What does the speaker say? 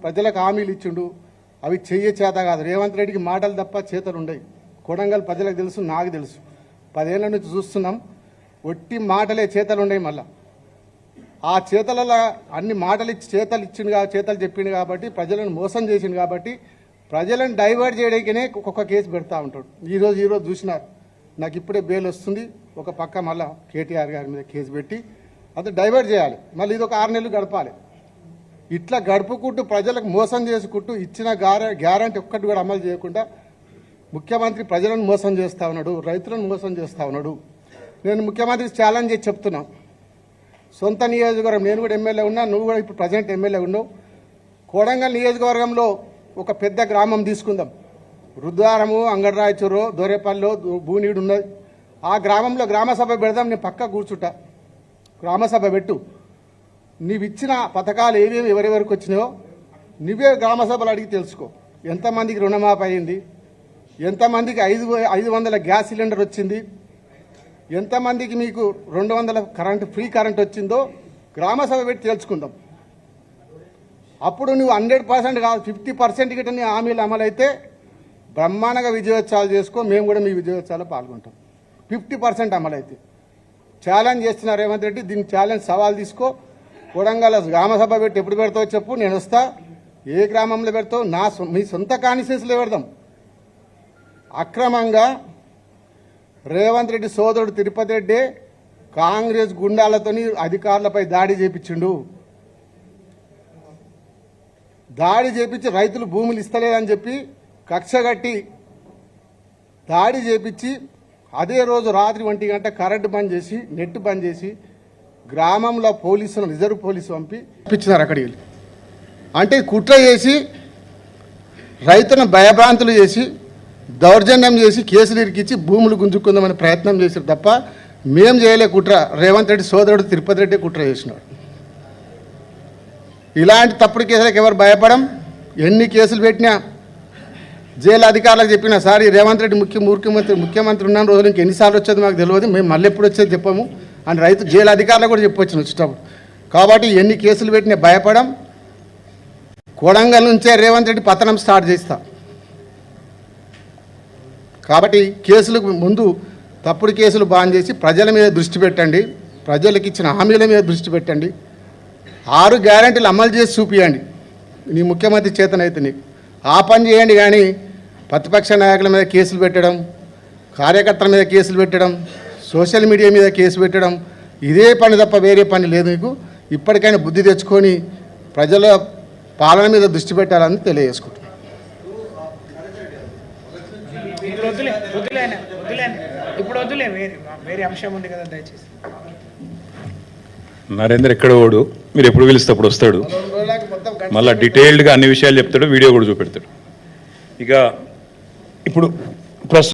ప్రజలకు హామీలు ఇచ్చిండు. అవి చెయ్యే చేత కాదు. రేవంత్ రెడ్డికి మాటలు తప్ప చేతలు ఉండవు. కొడంగల్ ప్రజలకు తెలుసు, నాకు తెలుసు. 10 ఏళ్ల నుంచి చూస్తున్నాం. ఒట్టి మాటలే, చేతలు ఉండవు. మళ్ళా ఆ చేతలలో అన్ని మాటలు ఇచ్చి చేతలు చెప్పిండు కాబట్టి, ప్రజలను మోసం చేసిండు కాబట్టి, ప్రజలను డైవర్ట్ చేయడానికినే ఒక్కొక్క కేసు పెడతా ఉంటాడు. ఈరోజు చూసినారు. నాకు ఇప్పుడే బెయిల్ వస్తుంది. ఒక పక్క మళ్ళీ కేటీఆర్ గారి మీద కేసు పెట్టి అది డైవర్ట్ చేయాలి. మళ్ళీ ఇది ఒక 6 నెలలు గడపాలి. ఇట్లా గడుపుకుంటూ ప్రజలకు మోసం చేసుకుంటూ ఇచ్చిన గ్యారంటీ ఒక్కటి కూడా అమలు చేయకుండా ముఖ్యమంత్రి ప్రజలను మోసం చేస్తూ ఉన్నాడు, రైతులను మోసం చేస్తూ ఉన్నాడు. నేను ముఖ్యమంత్రి ఛాలెంజ్ చేసి చెప్తున్నా. సొంత నియోజకవర్గం, నేను కూడా ఎమ్మెల్యే ఉన్నా, నువ్వు కూడా ఇప్పుడు ప్రజెంట్ ఎమ్మెల్యే ఉన్నావు. కొడంగల్ నియోజకవర్గంలో ఒక పెద్ద గ్రామం తీసుకుందాం. రుద్వారము, అంగడ్రాయచూరు, దొరేపల్లి, భూనీడు ఉన్నది. ఆ గ్రామంలో గ్రామసభ పెడదాం. నేను పక్క కూర్చుంటా. గ్రామసభ పెట్టు. నీవు ఇచ్చిన పథకాలు ఏవేమి ఎవరెవరికి వచ్చినాయో నువ్వే గ్రామసభలు అడిగి తెలుసుకో. ఎంతమందికి రుణమాఫీ అయింది, ఎంతమందికి 500 గ్యాస్ సిలిండర్ వచ్చింది, ఎంతమందికి మీకు 200 ఫ్రీ కరెంట్ వచ్చిందో గ్రామసభ పెట్టి తెలుసుకుందాం. అప్పుడు నువ్వు 100% కాదు, 50% గిట్ట నీ హామీలు అమలైతే బ్రహ్మాండంగా విజయోత్సవాలు చేసుకో. మేము కూడా మీ విజయోత్సవాల్లో పాల్గొంటాం. 50% అమలైతే. ఛాలెంజ్ చేస్తున్నా రేవంత్ రెడ్డి. దీన్ని ఛాలెంజ్ సవాల్ తీసుకో. కొడంగల్ గ్రామసభ పెట్టి ఎప్పుడు పెడతావో చెప్పు, నేను వస్తా. ఏ గ్రామంలో పెడతావు? మీ సొంత కాన్స్టిట్యూన్సీలో పెడదాం. అక్రమంగా రేవంత్ రెడ్డి సోదరుడు తిరుపతి రెడ్డి కాంగ్రెస్ గుండాలతోని అధికారులపై దాడి చేపించిండు. దాడి చేపించి రైతులు భూములు ఇస్తలేదని చెప్పి కక్షగట్టి దాడి చేపించి అదే రోజు రాత్రి 1 గంట కరెంటు బంద్ చేసి, నెట్ బంద్ చేసి, గ్రామంలో పోలీసులు, రిజర్వ్ పోలీసు పంపి ఇప్పించినారు అక్కడికి వెళ్ళి. అంటే కుట్ర చేసి రైతులను భయభ్రాంతులు చేసి దౌర్జన్యం చేసి కేసులు ఇరికిచ్చి భూములు గుంజుకుందామని ప్రయత్నం చేశారు తప్ప మేం చేయలే కుట్ర. రేవంత్ రెడ్డి సోదరుడు తిరుపతి రెడ్డి కుట్ర చేసినాడు. ఇలాంటి తప్పుడు కేసులకు ఎవరు భయపడం? ఎన్ని కేసులు పెట్టినా జైలు అధికారులకు చెప్పినా, సార్ ఈ రేవంత్ రెడ్డి ముఖ్యమంత్రి ఉన్న రోజులు ఇంక ఎన్నిసార్లు వచ్చేది మాకు తెలియదు, మేము మళ్ళీ ఎప్పుడు వచ్చేది చెప్పము అని రైతు జైలు అధికారులు కూడా చెప్పొచ్చిన వచ్చేటప్పుడు. కాబట్టి ఎన్ని కేసులు పెట్టినా భయపడం. కొడంగల్ నుంచే రేవంత్ రెడ్డి పతనం స్టార్ట్ చేస్తా. కాబట్టి కేసులకు ముందు తప్పుడు కేసులు బాన్ చేసి ప్రజల మీద దృష్టి పెట్టండి. ప్రజలకు ఇచ్చిన హామీల మీద దృష్టి పెట్టండి. 6 గ్యారెంటీలు అమలు చేసి చూపియండి. నీ ముఖ్యమంత్రి చేతనైతే నీకు ఆ పని చేయండి. కానీ ప్రతిపక్ష నాయకుల మీద కేసులు పెట్టడం, కార్యకర్తల మీద కేసులు పెట్టడం, సోషల్ మీడియా మీద కేసు పెట్టడం, ఇదే పని తప్ప వేరే పని లేదు మీకు. ఇప్పటికైనా బుద్ధి తెచ్చుకొని ప్రజల పాలన మీద దృష్టి పెట్టాలని తెలియజేసుకుంటున్నాను. నరేంద్ర ఎక్కడ ఓడు, మీరు ఎప్పుడు పిలిస్తే అప్పుడు వస్తాడు. మళ్ళీ డీటెయిల్డ్గా అన్ని విషయాలు చెప్తాడు, వీడియో కూడా చూపెడతాడు. ఇక ఇప్పుడు